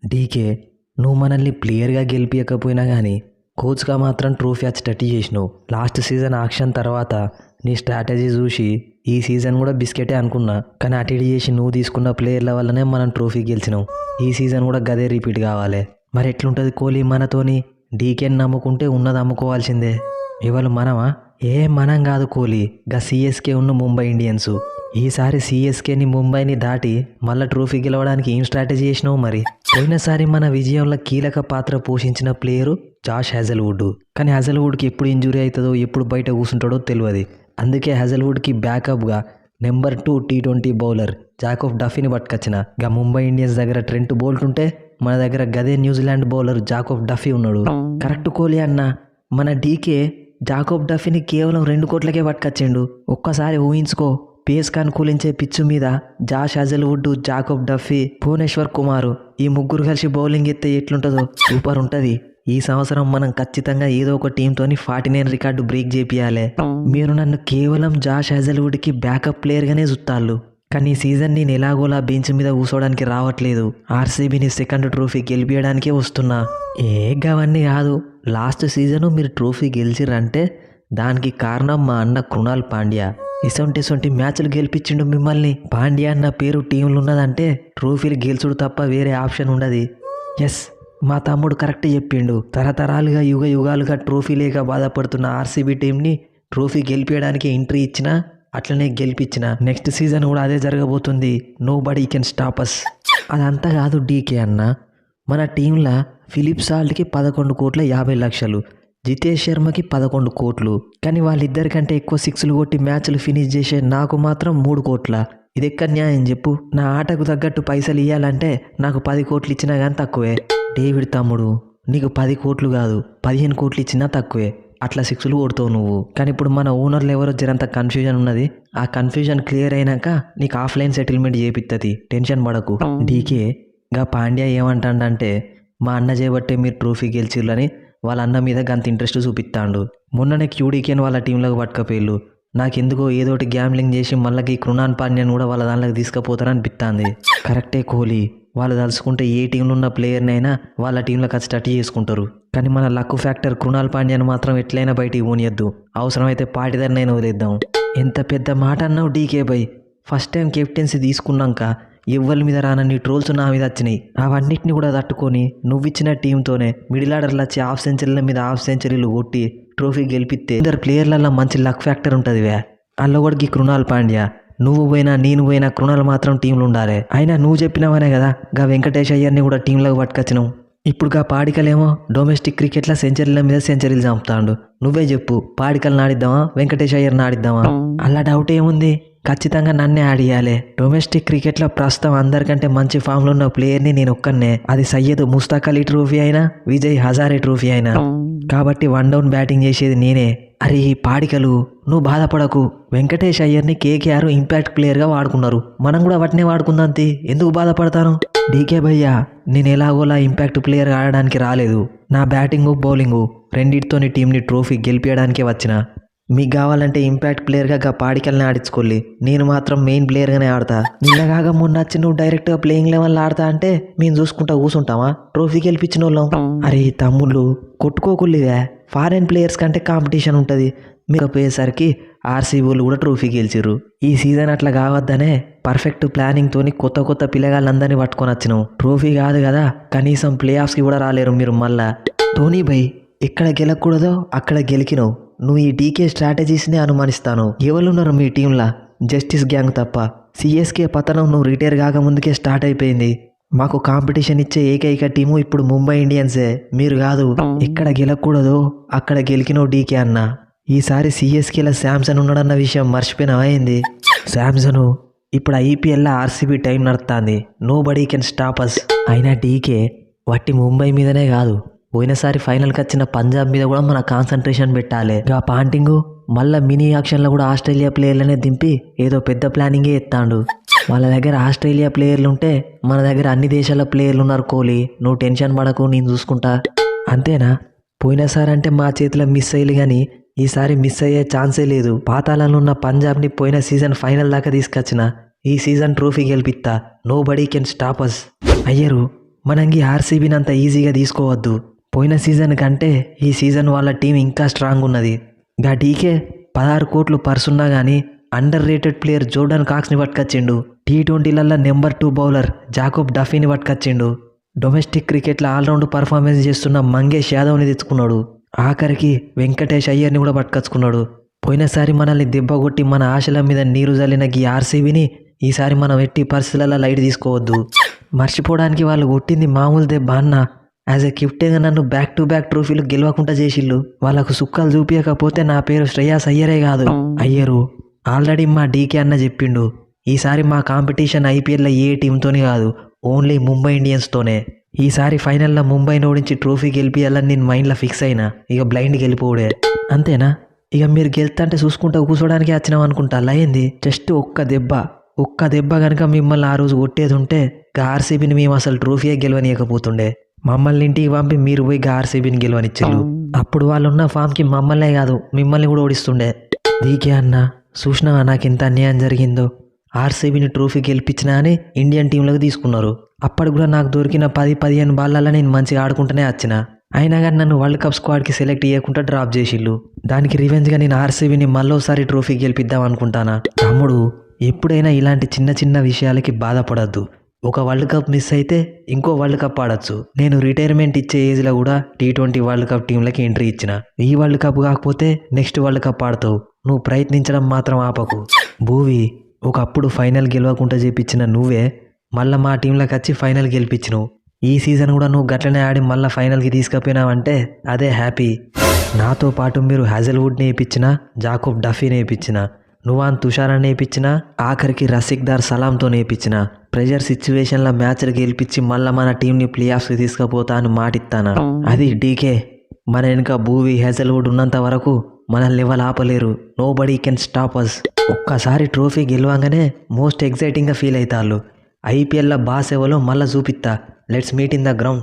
DK, నువ్వు మనల్ని ప్లేయర్గా గెలిపించకపోయినా కానీ కోచ్గా మాత్రం ట్రోఫీ వచ్చేటట్టు చేసినావు. లాస్ట్ సీజన్ ఆక్షన్ తర్వాత నీ స్ట్రాటజీ చూసి ఈ సీజన్ కూడా బిస్కెటే అనుకున్నా, కానీ అటు ఇటు చేసి నువ్వు తీసుకున్న ప్లేయర్ల వల్లనే మనం ట్రోఫీ గెలిచినావు. ఈ సీజన్ కూడా గదే రిపీట్ కావాలి. మరి ఎట్లుంటుంది కోహ్లీ మనతోని? డీకేని నమ్ముకుంటే ఉన్నది అమ్ముకోవాల్సిందే. ఇవాళ మనమా? మనం కాదు కోహ్లీ, గా సిఎస్కే ఉన్న ముంబై ఇండియన్స్. ఈసారి సిఎస్కేని ముంబైని దాటి మళ్ళీ ట్రోఫీ గెలవడానికి ఏం స్ట్రాటజీ చేసినావు మరి? పోయినసారి మన విజయంలో కీలక పాత్ర పోషించిన ప్లేయరు జాష్ హ్యాజల్వుడ్. కానీ హ్యాజల్వుడ్కి ఎప్పుడు ఇంజురీ అవుతుందో, ఎప్పుడు బయట కూర్చుంటాడో తెలియదు. అందుకే హ్యాజల్వుడ్కి బ్యాకప్గా నెంబర్ 2 T20 బౌలర్ జాకోబ్ డఫీని పట్టుకొచ్చిన. గా ముంబై ఇండియన్స్ దగ్గర ట్రెంట్ బోల్ట్ ఉంటే మన దగ్గర గదే న్యూజిలాండ్ బౌలర్ జాకోబ్ డఫీ ఉన్నాడు. కరెక్ట్ కోహ్లీ అన్న. మన డీకే జాకోబ్ డఫీని కేవలం 2 కోట్లకే పట్టుకొచ్చిండు. ఒక్కసారి ఊహించుకో, పేస్కి అనుకూలించే పిచ్చు మీద Josh Hazlewood, Jacob Duffy, Bhuvneshwar Kumar ఈ ముగ్గురు కలిసి బౌలింగ్ ఎత్తే ఎట్లుంటుందో సూపర్ ఉంటుంది. ఈ సంవత్సరం మనం ఖచ్చితంగా ఏదో ఒక టీంతోని 49 రికార్డు బ్రేక్ చేపియాలి. మీరు నన్ను కేవలం జాష్ హ్యాజల్వుడ్కి బ్యాకప్ ప్లేయర్గానే చూస్తాళ్ళు, కానీ ఈ సీజన్ నేను ఎలాగోలా బెంచ్ మీద కూర్చోవడానికి రావట్లేదు. ఆర్సీబీని సెకండ్ ట్రోఫీ గెలిపించడానికే వస్తున్నా. గవన్నీ కాదు, లాస్ట్ సీజను మీరు ట్రోఫీ గెలిచిరంటే దానికి కారణం మా అన్న కృణాల్ పాండ్యా. ఇసొంటి మ్యాచ్లు గెలిపించిండు మిమ్మల్ని. పాండ్యా అన్న పేరు టీంలు ఉన్నదంటే ట్రోఫీలు గెలుచుడు తప్ప వేరే ఆప్షన్ ఉండదు. ఎస్, మా తమ్ముడు కరెక్ట్ చెప్పిండు. తరతరాలుగా యుగ యుగాలుగా ట్రోఫీ లేక బాధపడుతున్న ఆర్సీబీ టీంని ట్రోఫీ గెలిపించడానికి ఎంట్రీ ఇచ్చినా, అట్లనే గెలిపించిన. నెక్స్ట్ సీజన్ కూడా అదే జరగబోతుంది. Nobody can stop us. అదంతా కాదు డీకే అన్న, మన టీంలో ఫిలిప్ సాల్ట్కి 11,50,00,000, జితేష్ శర్మకి 11 కోట్లు. కానీ వాళ్ళిద్దరికంటే ఎక్కువ 6లు కొట్టి మ్యాచ్లు ఫినిష్ చేసే నాకు మాత్రం 3 కోట్ల. ఇది ఎక్కడ న్యాయం చెప్పు? నా ఆటకు తగ్గట్టు పైసలు ఇవ్వాలంటే నాకు 10 కోట్లు ఇచ్చినా కానీ తక్కువే. డేవిడ్ తమ్ముడు, నీకు 10 కోట్లు కాదు 15 కోట్లు ఇచ్చినా తక్కువే. అట్లా 6లు కొడతావు నువ్వు. కానీ ఇప్పుడు మన ఓనర్లు ఎవరో జరంత కన్ఫ్యూజన్ ఉన్నది. ఆ కన్ఫ్యూజన్ క్లియర్ అయినాక నీకు ఆఫ్లైన్ సెటిల్మెంట్ చేపిస్తుంది. టెన్షన్ పడకు. డీకే, గా పాండ్యా ఏమంటాడంటే మా అన్న చేయబట్టే మీరు ట్రోఫీ గెలిచిర్లని వాళ్ళ అన్న మీద గంత ఇంట్రెస్ట్ చూపిస్తాడు. మొన్ననే క్యూడీకేని వాళ్ళ టీంలోకి పట్టుకపోయిళ్ళు. నాకెందుకో ఏదోటి గ్యాంబ్లింగ్ చేసి మళ్ళీ కృణాల్ పాండ్యాని కూడా వాళ్ళ దాంట్లోకి తీసుకుపోతారనిపిస్తుంది. కరెక్టే కోహ్లీ, వాళ్ళు తలుచుకుంటే ఏ టీంలో ఉన్న ప్లేయర్నైనా వాళ్ళ టీంలోకి వచ్చి స్టార్ట్ చేసుకుంటారు. కానీ మన లక్ ఫ్యాక్టర్ కృణాల్ పాండ్యాని మాత్రం ఎట్లయినా బయటికి పోనీయద్దు. అవసరమైతే పాటిదారినైనా వదిలేద్దాం. ఎంత పెద్ద మాట అన్నావు డీకే బై. ఫస్ట్ టైం కెప్టెన్సీ తీసుకున్నాక ఎవ్వరి మీద రానన్ని ట్రోల్స్ నా మీద వచ్చినాయి. అవన్నిటిని కూడా తట్టుకొని నువ్విచ్చిన టీంతోనే మిడిల్ ఆర్డర్లు వచ్చి హాఫ్ సెంచరీల మీద హాఫ్ సెంచరీలు కొట్టి ట్రోఫీ గెలిపిస్తే ఇద్దరు ప్లేయర్లలో మంచి లక్ ఫ్యాక్టర్ ఉంటుంది. అల్లొకడికి కృణాల్ పాండ్యా. నువ్వు పోయినా నేను పోయినా కృణాల్ మాత్రం టీంలో ఉండాలి. అయినా నువ్వు చెప్పినావనే కదా గా వెంకటేష్ అయ్యర్ని కూడా టీంలోకి పట్టుకొచ్చినావు. ఇప్పుడు గా పాడికలేమో డొమెస్టిక్ క్రికెట్లో సెంచరీల మీద సెంచరీలు చంపుతాడు. నువ్వే చెప్పు, పాడికల్ని ఆడిద్దామా వెంకటేష్ అయ్యర్ని ఆడిద్దామా? అలా డౌట్ ఏముంది, ఖచ్చితంగా నన్నే ఆడియాలి. డొమెస్టిక్ క్రికెట్లో ప్రస్తుతం అందరికంటే మంచి ఫామ్లో ఉన్న ప్లేయర్ని నేను ఒక్కనే. అది సయ్యద్ ముస్తాక్ అలీ ట్రోఫీ అయినా, విజయ్ హజారే ట్రోఫీ అయినా. కాబట్టి 1 డౌన్ బ్యాటింగ్ చేసేది నేనే. అరే పాడికలు, నువ్వు బాధపడకు. వెంకటేష్ అయ్యర్ని కేకేఆర్ ఇంపాక్ట్ ప్లేయర్గా వాడుకున్నారు, మనం కూడా వాటినే వాడుకుందాం. ఎందుకు బాధపడతాను? డీకే భయ్యా, నేను ఎలాగోలా ఇంపాక్ట్ ప్లేయర్ ఆడడానికి రాలేదు. నా బ్యాటింగు బౌలింగు రెండింటితోని టీంని ట్రోఫీ గెలిపించడానికే వచ్చిన. మీకు కావాలంటే ఇంపాక్ట్ ప్లేయర్గా పాడికల్ని ఆడించుకోండి, నేను మాత్రం మెయిన్ ప్లేయర్గానే ఆడతా. నిన్నగాక మొన్న వచ్చి నువ్వు డైరెక్ట్గా ప్లేయింగ్ లెవెల్లో ఆడతా అంటే మేము చూసుకుంటా కూర్చుంటామా? ట్రోఫీ గెలిపించిన వాళ్ళం. అరే తమ్ముళ్ళు, కొట్టుకోకుల్లివే. ఫారెన్ ప్లేయర్స్ కంటే కాంపిటీషన్ ఉంటుంది. మీరు పోయేసరికి ఆర్సీబీలు కూడా ట్రోఫీ గెలిచిర్రు. ఈ సీజన్ అట్లా కావద్దనే పర్ఫెక్ట్ ప్లానింగ్తోని కొత్త కొత్త పిల్లగాళ్ళందరినీ పట్టుకొని వచ్చినావు. ట్రోఫీ కాదు కదా, కనీసం ప్లే ఆఫ్స్కి కూడా రాలేరు మీరు. మళ్ళా ధోని భయ్, ఎక్కడ గెలకూడదో అక్కడ గెలికినావు. నువ్వు ఈ డీకే స్ట్రాటజీస్ని అనుమానిస్తాను. ఎవరున్నారు మీ టీంలా? జస్టిస్ గ్యాంగ్ తప్ప. సిఎస్కే పతనం నువ్వు రిటైర్ కాక ముందుకే స్టార్ట్ అయిపోయింది. మాకు కాంపిటీషన్ ఇచ్చే ఏకైక టీము ఇప్పుడు ముంబై ఇండియన్సే, మీరు కాదు. ఎక్కడ గెలకూడదో అక్కడ గెలికినావు డీకే అన్న. ఈసారి సిఎస్కేలో శాంసన్ ఉన్నాడన్న విషయం మర్చిపోయినవైంది. శాంసను ఇప్పుడు ఐపీఎల్లో ఆర్సీబీ టైం నడుస్తుంది. Nobody can stop us. అయినా డీకే వట్టి ముంబై మీదనే కాదు, పోయినసారి ఫైనల్కి వచ్చిన పంజాబ్ మీద కూడా మన కాన్సన్ట్రేషన్ పెట్టాలి. ఆ పాంటింగు మళ్ళీ మినీ యాక్షన్లో కూడా ఆస్ట్రేలియా ప్లేయర్లనే దింపి ఏదో పెద్ద ప్లానింగే ఎత్తాడు. వాళ్ళ దగ్గర ఆస్ట్రేలియా ప్లేయర్లు ఉంటే మన దగ్గర అన్ని దేశాల ప్లేయర్లు ఉన్నారు. కోహ్లీ, నువ్వు టెన్షన్ పడకు, నేను చూసుకుంటా. అంతేనా? పోయినసారి అంటే మా చేతిలో మిస్ అయ్యి, కానీ ఈసారి మిస్ అయ్యే ఛాన్సే లేదు. పాతాళంలో ఉన్న పంజాబ్ని పోయిన సీజన్ ఫైనల్ దాకా తీసుకొచ్చిన. ఈ సీజన్ ట్రోఫీ గెలిపిస్తా. Nobody can stop us. Iyer, మనం ఈ ఆర్సీబీని అంత ఈజీగా తీసుకోవద్దు. పోయిన సీజన్ కంటే ఈ సీజన్ వాళ్ళ టీం ఇంకా స్ట్రాంగ్ ఉన్నది. గా డీకే 16 కోట్లు పర్సున్నా కానీ అండర్ రేటెడ్ ప్లేయర్ జోర్డన్ కాక్స్ని పట్టుకొచ్చిండు. T20లలో నెంబర్ 2 బౌలర్ జాకోబ్ డఫీని పట్టుకొచ్చిండు. డొమెస్టిక్ క్రికెట్లో ఆల్రౌండ్ పర్ఫార్మెన్స్ చేస్తున్న మంగేష్ యాదవ్ని తెచ్చుకున్నాడు. ఆఖరికి వెంకటేష్ అయ్యర్ని కూడా పట్టుకొచ్చుకున్నాడు. పోయినసారి మనల్ని దెబ్బగొట్టి మన ఆశల మీద నీరు జల్లిన ఈ ఆర్సీబీని ఈసారి మనం ఎట్టి పరిస్థితులలో లైట్ తీసుకోవద్దు. మర్చిపోవడానికి వాళ్ళు కొట్టింది మామూలు దెబ్బ అన్న. యాజ్ ఎ కెప్టెన్గా నన్ను బ్యాక్ టు బ్యాక్ ట్రోఫీలు గెలవకుండా చేసిళ్ళు. వాళ్ళకు సుక్కలు చూపించకపోతే నా పేరు శ్రేయాస్ అయ్యరే కాదు, అయ్యరు. ఆల్రెడీ మా డీకే అన్న చెప్పిండు, ఈసారి మా కాంపిటీషన్ ఐపీఎల్లో ఏ టీంతోనే కాదు, ఓన్లీ ముంబై ఇండియన్స్తోనే. ఈసారి ఫైనల్లో ముంబైని ఓడించి ట్రోఫీ గెలిపియాలని నేను మైండ్లో ఫిక్స్ అయినా. ఇక బ్లైండ్ గెలిపోడే అంతేనా? ఇక మీరు గెలుతుంటే చూసుకుంటా కూర్చోడానికి వచ్చినాం అనుకుంటా. అయింది జస్ట్ ఒక్క దెబ్బ కనుక మిమ్మల్ని ఆ రోజు కొట్టేది ఉంటే ఆర్సీబీని మేము అసలు ట్రోఫీయే గెలవనీయకపోతుండే. మమ్మల్ని ఇంటికి పంపి మీరు పోయి ఆర్సీబీని గెలవనిచ్చిళ్ళు. అప్పుడు వాళ్ళు ఉన్న ఫామ్కి మమ్మల్నే కాదు మిమ్మల్ని కూడా ఓడిస్తుండే. దీకే అన్న చూసినావా నాకు ఎంత అన్యాయం జరిగిందో. ఆర్సీబీని ట్రోఫీ గెలిపించినా అని ఇండియన్ టీంలోకి తీసుకున్నారు. అప్పటి కూడా నాకు దొరికిన 10-15 బాళ్ళల్లో నేను మంచిగా ఆడుకుంటూనే వచ్చిన. అయినా కానీ నన్ను వరల్డ్ కప్ స్క్వాడ్కి సెలెక్ట్ చేయకుండా డ్రాప్ చేసిళ్ళు. దానికి రివెంజ్గా నేను ఆర్సీబీని మళ్ళోసారి ట్రోఫీ గెలిపిద్దాం అనుకుంటానా. తమ్ముడు, ఎప్పుడైనా ఇలాంటి చిన్న చిన్న విషయాలకి బాధపడద్దు. ఒక వరల్డ్ కప్ మిస్ అయితే ఇంకో వరల్డ్ కప్ ఆడొచ్చు. నేను రిటైర్మెంట్ ఇచ్చే ఏజ్లో కూడా T20 వరల్డ్ కప్ టీంలకి ఎంట్రీ ఇచ్చిన. ఈ వరల్డ్ కప్ కాకపోతే నెక్స్ట్ వరల్డ్ కప్ ఆడతావు. నువ్వు ప్రయత్నించడం మాత్రం ఆపకు. భూవి, ఒకప్పుడు ఫైనల్ గెలవకుండా చేపించిన నువ్వే మళ్ళీ మా టీంలోకి వచ్చి ఫైనల్ గెలిపించినావు. ఈ సీజన్ కూడా నువ్వు గట్లనే ఆడి మళ్ళీ ఫైనల్కి తీసుకుపోయినావంటే అదే హ్యాపీ. నాతో పాటు మీరు హ్యాజల్వుడ్ని వేయించిన, జాకోబ్ డఫీని వేయించిన, నువాన్ తుషారాన్ని వేయించిన, ఆఖరికి రసిక్దార్ సలాంతో వేయించిన. ప్రెజర్ సిచ్యువేషన్లో మ్యాచ్లు గెలిపించి మళ్ళీ మన టీంని ప్లే ఆఫ్స్కి తీసుకుపోతా అని మాటిస్తానా. అది డీకే. మన వెనుక భూవి, హ్యాజల్వుడ్ ఉన్నంత వరకు మన లెవెల్ ఆపలేరు. Nobody can stop us. ఒక్కసారి ట్రోఫీ గెలవంగానే మోస్ట్ ఎగ్జైటింగ్గా ఫీల్ అవుతారు. ఐపీఎల్లో బాస్ ఎవరో మళ్ళీ చూపిస్తా. Let's meet in the ground.